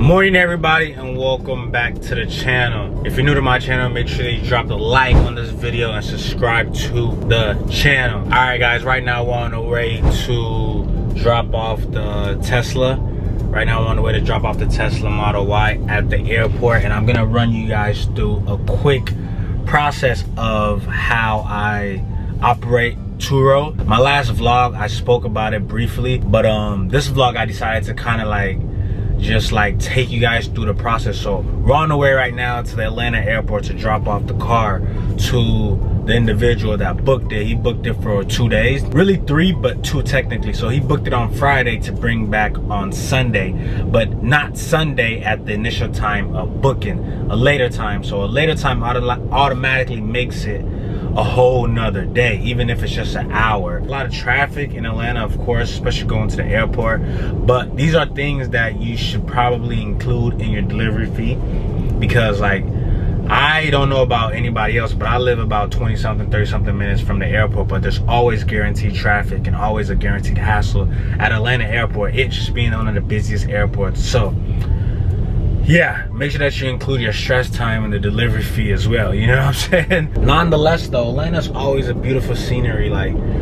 Morning everybody, and welcome back to the channel. If you're new to my channel, make sure that you drop a like on this video and subscribe to the channel. All right guys, right now we're on the way to drop off the Tesla. Right now we're on the way to drop off the Tesla Model Y at the airport, and I'm gonna run you guys through a quick process of how I operate TURO. My last vlog I spoke about it briefly, but this vlog I decided to kind of just take you guys through the process. So we're on the way right now to the Atlanta airport to drop off the car to the individual that booked it. He booked it for 2 days, really 3 but 2 technically. So he booked it on Friday to bring back on Sunday, but not Sunday at the initial time of booking, a later time. So a later time automatically makes it a whole nother day, even if it's just an hour. A lot of traffic in Atlanta, of course, especially going to the airport, but these are things that you should probably include in your delivery fee, because I don't know about anybody else, but I live about 20 something 30 something minutes from the airport, but there's always guaranteed traffic and always a guaranteed hassle at Atlanta airport, it just being one of the busiest airports. So yeah, make sure that you include your stress time in the delivery fee as well, you know what I'm saying? Nonetheless though, Atlanta's always a beautiful scenery.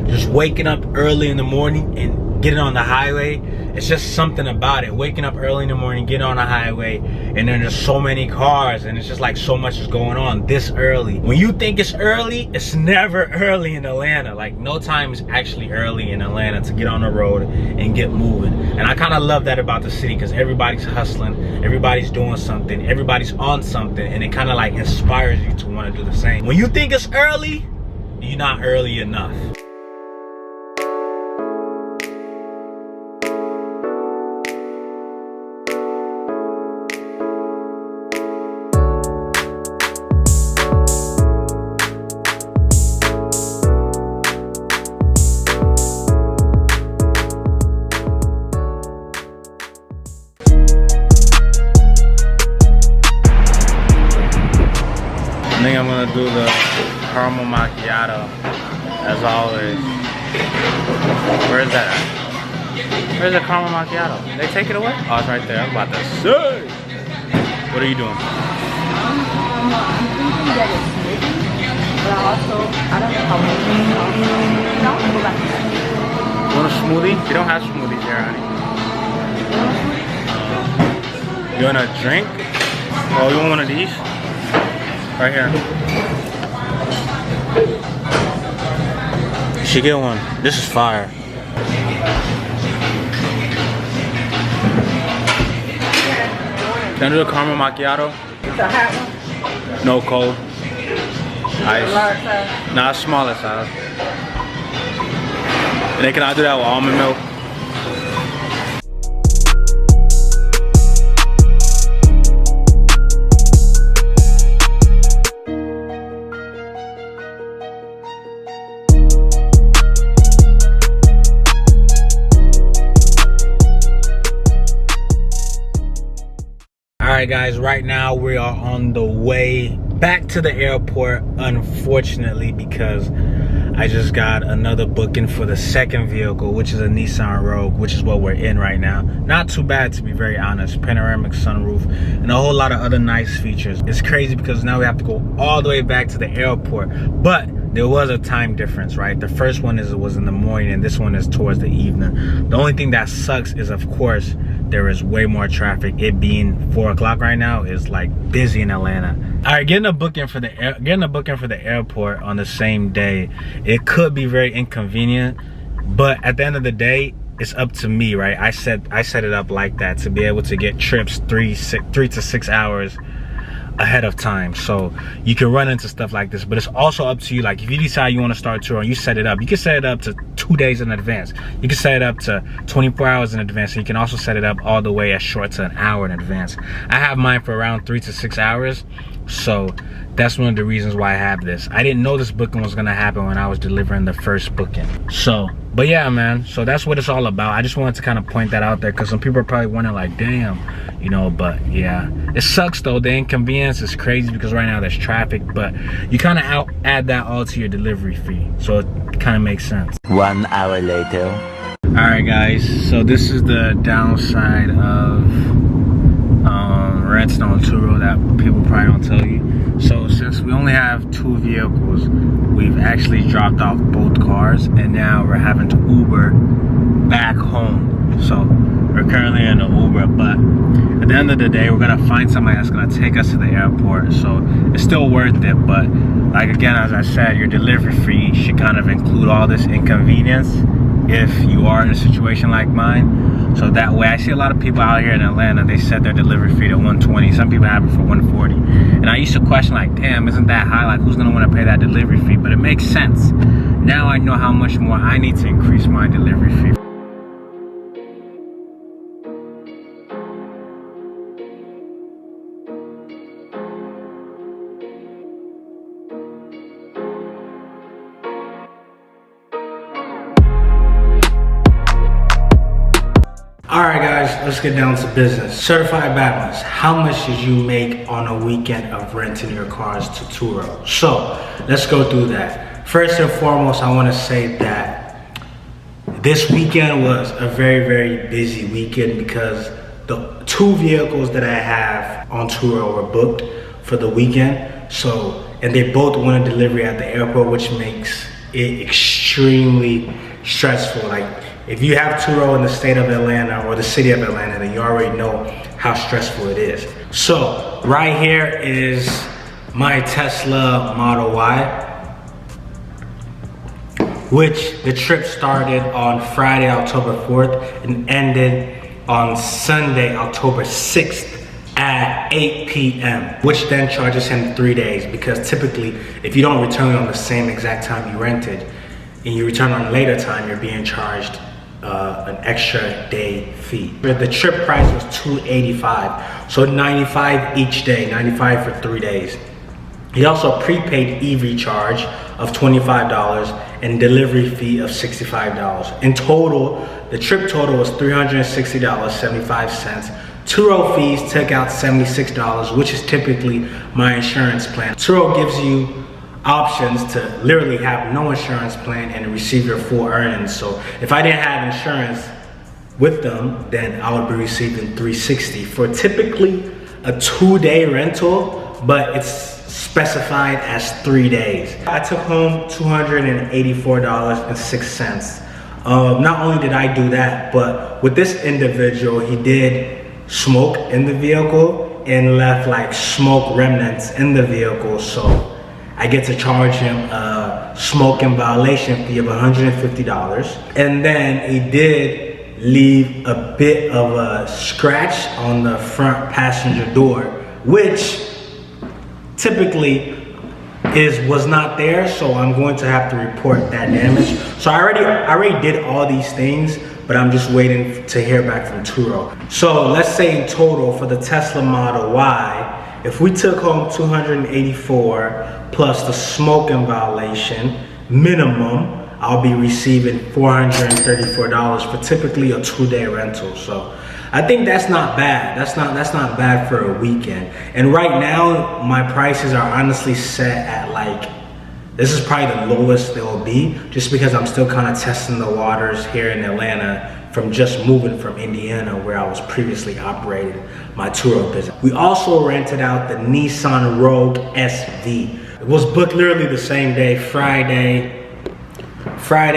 Just waking up early in the morning and getting on the highway, it's just something about it. Waking up early in the morning, getting on the highway, and then there's so many cars, and it's just so much is going on this early. When you think it's early, it's never early in Atlanta. No time is actually early in Atlanta to get on the road and get moving. And I kind of love that about the city, because everybody's hustling, everybody's doing something, everybody's on something, and it kind of inspires you to want to do the same. When you think it's early, you're not early enough. I think I'm gonna do the caramel macchiato as always. Where is that at? Where's the caramel macchiato? They take it away? Oh, it's right there. I'm about to say. What are you doing? I'm thinking that it's smoothie, but also I don't know how much. I want to go back to that. You want a smoothie? You don't have smoothies here, honey. You want a drink? Oh, you want one of these? Right here. You should get one. This is fire. Can I do a caramel macchiato? It's a hot one? No, cold. Ice. Large size? Nah, smaller size. And then can I do that with almond milk? Alright guys, right now we are on the way back to the airport, unfortunately, because I just got another booking for the second vehicle, which is a Nissan Rogue, which is what we're in right now. Not too bad, to be very honest. Panoramic sunroof and a whole lot of other nice features. It's crazy because now we have to go all the way back to the airport, but there was a time difference, right? The first one was in the morning, and this one is towards the evening. The only thing that sucks is, of course, there is way more traffic. It being 4 o'clock right now is busy in Atlanta. All right, getting a booking for the airport on the same day, it could be very inconvenient, but at the end of the day, it's up to me, right? I set it up like that to be able to get trips 3 to 6 hours ahead of time, so you can run into stuff like this. But it's also up to you. If you decide you want to start TURO and you set it up, you can set it up to 2 days in advance. You can set it up to 24 hours in advance, and you can also set it up all the way as short to an hour in advance. I have mine for around 3 to 6 hours, so that's one of the reasons why I have this. I didn't know this booking was gonna happen when I was delivering the first booking. So, but yeah, man, so that's what it's all about. I just wanted to kind of point that out there, because some people are probably wondering damn, you know. But yeah, it sucks though. The inconvenience is crazy because right now there's traffic, but you kind of add that all to your delivery fee, so it kind of makes sense. 1 hour later. All right guys, so this is the downside of renting on TURO that people probably don't tell you. So since we only have 2 vehicles, we've actually dropped off both cars, and now we're having to Uber back home. So we're currently in an Uber, but at the end of the day, we're gonna find somebody that's gonna take us to the airport. So it's still worth it, but like again, as I said, your delivery fee should kind of include all this inconvenience if you are in a situation like mine. So that way, I see a lot of people out here in Atlanta, they set their delivery fee to $120. Some people have it for $140. And I used to question like, damn, isn't that high? Like, who's gonna wanna pay that delivery fee? But it makes sense. Now I know how much more I need to increase my delivery fee. Alright guys, let's get down to business. Certified Batmans, how much did you make on a weekend of renting your cars to TURO? So, let's go through that. First and foremost, I want to say that this weekend was a very, very busy weekend because the 2 vehicles that I have on TURO were booked for the weekend. So, and they both want a delivery at the airport, which makes it extremely stressful. Like, if you have TURO in the state of Atlanta or the city of Atlanta, then you already know how stressful it is. So right here is my Tesla Model Y, which the trip started on Friday, October 4th and ended on Sunday, October 6th at 8 p.m., which then charges him 3 days, because typically if you don't return on the same exact time you rented and you return on a later time, you're being charged an extra day fee. The trip price was $285, so $95 each day, $95 for 3 days. He also prepaid EV charge of $25 and delivery fee of $65. In total, the trip total was $360.75. TURO fees took out $76, which is typically my insurance plan. TURO gives you options to literally have no insurance plan and receive your full earnings. So if I didn't have insurance with them, then I would be receiving $360 for typically a 2-day rental, but it's specified as 3 days. I took home $284.06. Not only did I do that, but with this individual, he did smoke in the vehicle and left like smoke remnants in the vehicle. So I get to charge him a smoking violation fee of $150. And then he did leave a bit of a scratch on the front passenger door, which typically was not there, so I'm going to have to report that damage. So I already did all these things, but I'm just waiting to hear back from TURO. So let's say in total for the Tesla Model Y, if we took home $284 plus the smoking violation minimum, I'll be receiving $434 for typically a 2-day rental. So I think that's not bad. That's not bad for a weekend. And right now, my prices are honestly set at like, this is probably the lowest they'll be, just because I'm still kind of testing the waters here in Atlanta from just moving from Indiana, where I was previously operating my TURO business. We also rented out the Nissan Rogue SV. It was booked literally the same day, Friday,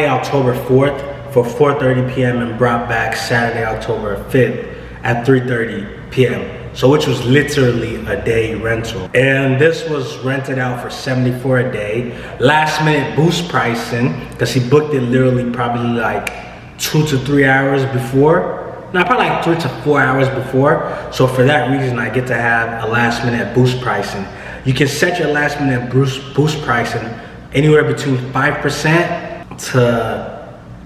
October 4th for 4:30 p.m. and brought back Saturday, October 5th at 3:30 p.m. So which was literally a day rental. And this was rented out for $74 a day. Last minute boost pricing, because he booked it literally probably like 2 to 3 hours before. No, probably like 3 to 4 hours before. So for that reason, I get to have a last minute boost pricing. You can set your last minute boost pricing anywhere between 5% to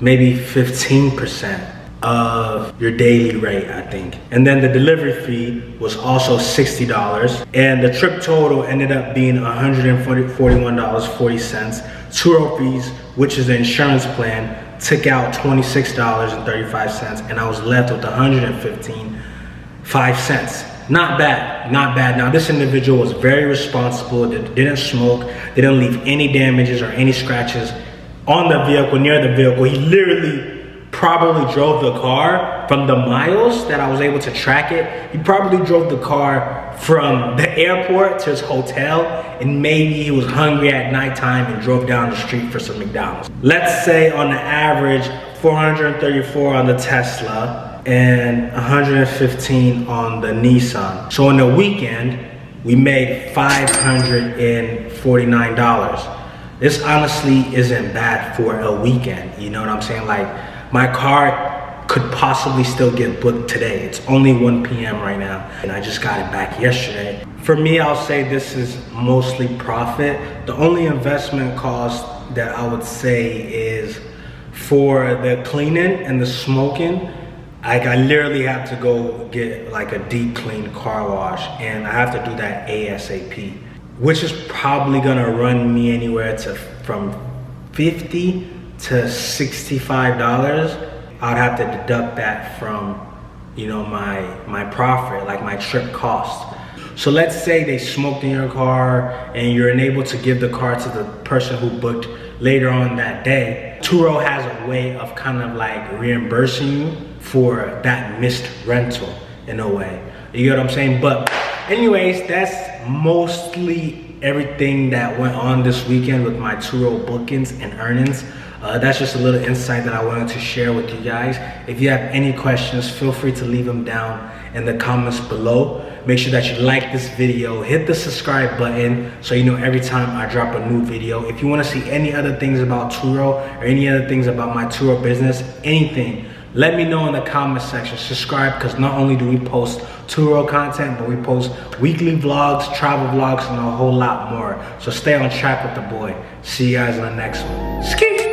maybe 15% of your daily rate, I think. And then the delivery fee was also $60. And the trip total ended up being $141.40. TURO fees, which is the insurance plan, took out $26.35, and I was left with $115.05. Not bad, not bad. Now this individual was very responsible, didn't smoke, didn't leave any damages or any scratches on the vehicle, near the vehicle. He literally probably drove the car from the miles that I was able to track it. He probably drove the car from the airport to his hotel, and maybe he was hungry at nighttime and drove down the street for some McDonald's. Let's say on the average, 434 on the Tesla and 115 on the Nissan. So on the weekend, we made $549. This honestly isn't bad for a weekend, you know what I'm saying? Like, my car could possibly still get booked today. It's only 1 p.m. right now, and I just got it back yesterday. For me, I'll say this is mostly profit. The only investment cost that I would say is for the cleaning and the smoking. Like, I literally have to go get like a deep clean car wash, and I have to do that ASAP, which is probably gonna run me anywhere from $50 to $65. I'd have to deduct that from, you know, my profit, like my trip cost. So let's say they smoked in your car and you're unable to give the car to the person who booked later on that day. TURO has a way of kind of like reimbursing you for that missed rental in a way. You get what I'm saying? But anyways, that's mostly everything that went on this weekend with my TURO bookings and earnings. That's just a little insight that I wanted to share with you guys. If you have any questions, feel free to leave them down in the comments below. Make sure that you like this video, hit the subscribe button so you know every time I drop a new video. If you want to see any other things about TURO or any other things about my TURO business, anything, let me know in the comment section. Subscribe, because not only do we post TURO content, but we post weekly vlogs, travel vlogs, and a whole lot more. So stay on track with the boy. See you guys in the next one. Ski!